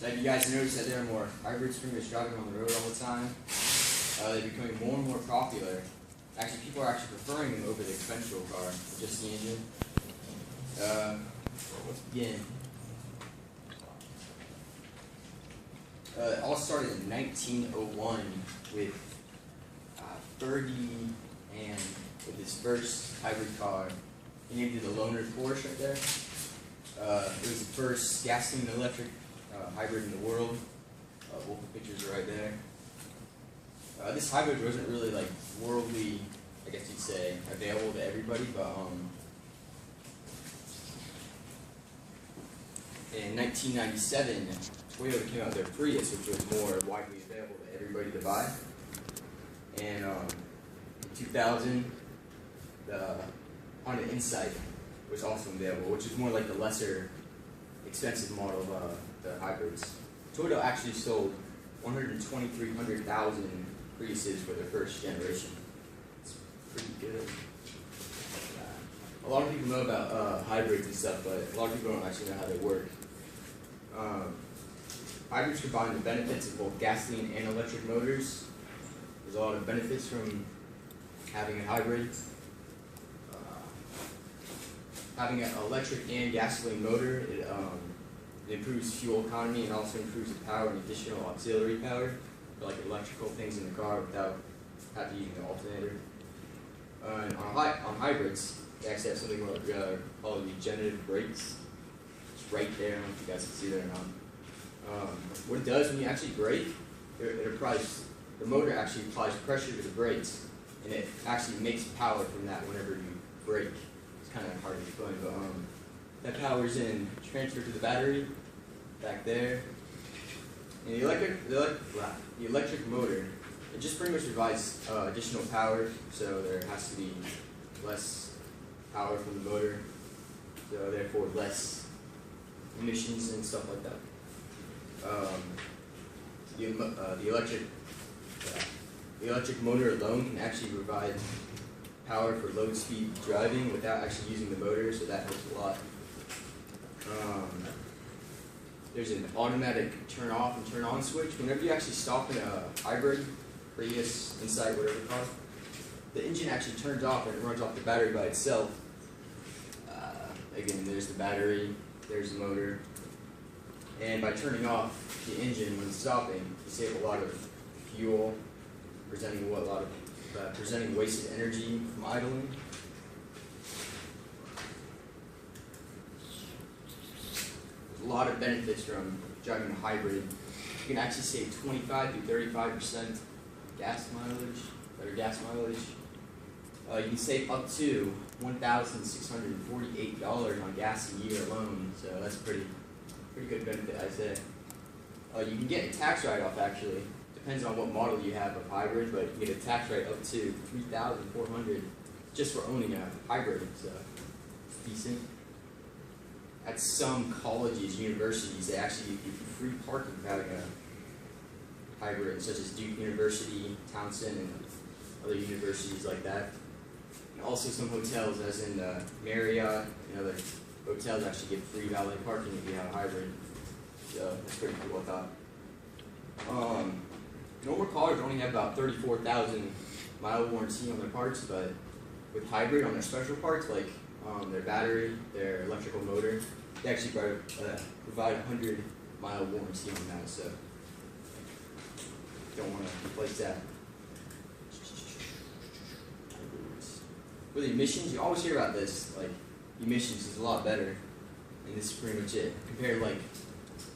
that you guys notice that there are more hybrids pretty much driving on the road all the time. They're becoming more and more popular. Actually, people are actually preferring them over the conventional car, just the engine. Let's begin. It all started in 1901 with Fergie and with his first hybrid car. He named it the Loner Porsche right there. It was the first gasoline electric hybrid in the world. Both the pictures are right there. This hybrid wasn't really like worldly, I guess you'd say, available to everybody, but in 1997, Toyota came out with their Prius, which was more widely available to everybody to buy. And in 2000, the Honda Insight was also available, which is more like the lesser expensive model of the hybrids. Toyota actually sold 300,000 Priuses for their first generation. It's pretty good. A lot of people know about hybrids and stuff, but a lot of people don't actually know how they work. Hybrids combine the benefits of both gasoline and electric motors. There's a lot of benefits from having a hybrid. Having an electric and gasoline motor, it improves fuel economy and also improves the power and additional auxiliary power for like electrical things in the car without having to use an alternator. And on hybrids, they actually have something called regenerative brakes. It's right there. I don't know if you guys can see that or not. What it does when you actually brake, the motor actually applies pressure to the brakes, and it actually makes power from that whenever you brake. It's kind of hard to explain, but that power's in transferred to the battery back there. And the electric motor, it just pretty much provides additional power, so there has to be less power from the motor, so therefore less emissions and stuff like that. The electric motor alone can actually provide power for low speed driving without actually using the motor, so that helps a lot. There's an automatic turn off and turn on switch. Whenever you actually stop in a hybrid, Prius, Insight, whatever it's called, the engine actually turns off and it runs off the battery by itself. Again, there's the battery, there's the motor. And by turning off the engine when stopping, you save a lot of fuel, presenting wasted energy from idling. There's a lot of benefits from driving a hybrid. You can actually save 25 to 35% gas mileage, better gas mileage. You can save up to $1,648 on gas a year alone, so that's pretty good benefit, I'd say. You can get a tax write-off actually. Depends on what model you have of hybrid, but you can get a tax write up to $3,400 just for owning a hybrid, so it's decent. At some colleges, universities, they actually give you free parking for having a hybrid, such as Duke University, Towson, and other universities like that. And also some hotels, as in Marriott and other hotels, actually give free valet parking if you have a hybrid. So that's pretty cool, I thought. Normal cars only have about 34,000 mile warranty on their parts, but with hybrid on their special parts, like their battery, their electrical motor, they actually provide 100-mile warranty on that, so don't want to replace that. For the emissions, you always hear about this, like emissions is a lot better, and this is pretty much it. Compared to like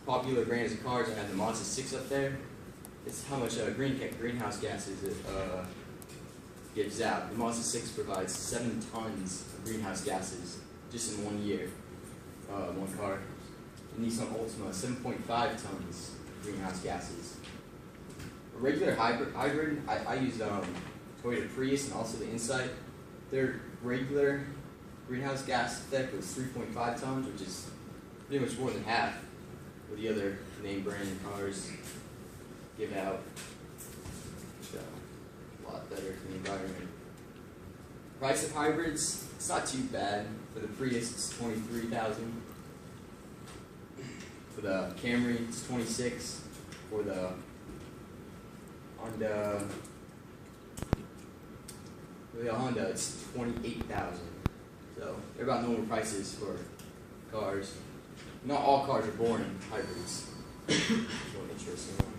popular brands of cars, I have the Mazda 6 up there. It's how much greenhouse gases it gives out. The Mazda 6 provides 7 tons of greenhouse gases just in 1 year, one car. The Nissan Altima, 7.5 tons of greenhouse gases. A regular hybrid, I use Toyota Prius and also the Insight. Their regular greenhouse gas effect was 3.5 tons, which is pretty much more than half of the other name brand cars give out. So, a lot better for the environment. Price of hybrids, it's not too bad. For the Prius, it's $23,000. For the Camry, it's 26. For the Honda, it's 28,000. So they're about normal prices for cars. Not all cars are born in hybrids. That's one interesting one.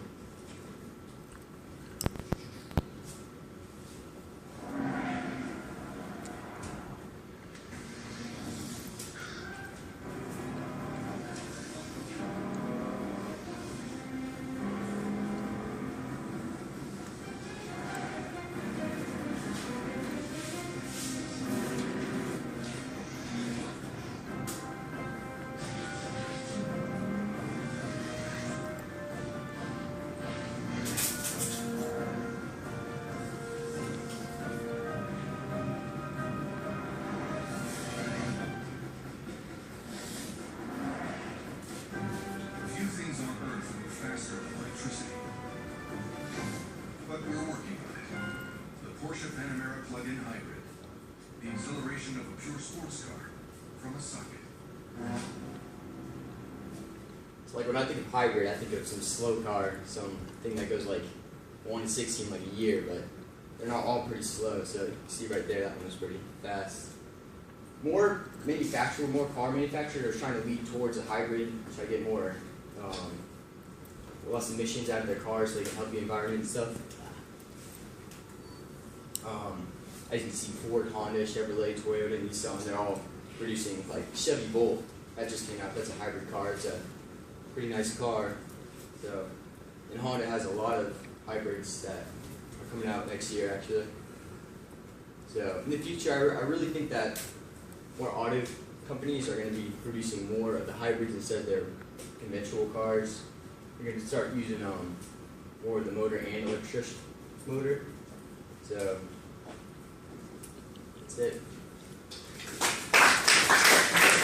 Few things on Earth move faster than electricity. But we're working on it. The Porsche Panamera plug-in hybrid. The exhilaration of a pure sports car from a socket. So like when I think of hybrid, I think of some slow car, something that goes like 1 to 16 like a year, but they're not all pretty slow. So you can see right there, that one was pretty fast. More car manufacturers are trying to lead towards a hybrid, try to get more less emissions out of their cars so they can help the environment and stuff. As you can see, Ford, Honda, Chevrolet, Toyota, Nissan, they're all producing, like Chevy Bolt, that just came out, that's a hybrid car, it's a pretty nice car. So, and Honda has a lot of hybrids that are coming out next year actually. So in the future, I really think that more auto companies are going to be producing more of the hybrids instead of their conventional cars. They're going to start using more of the motor and electric motor. So that's it.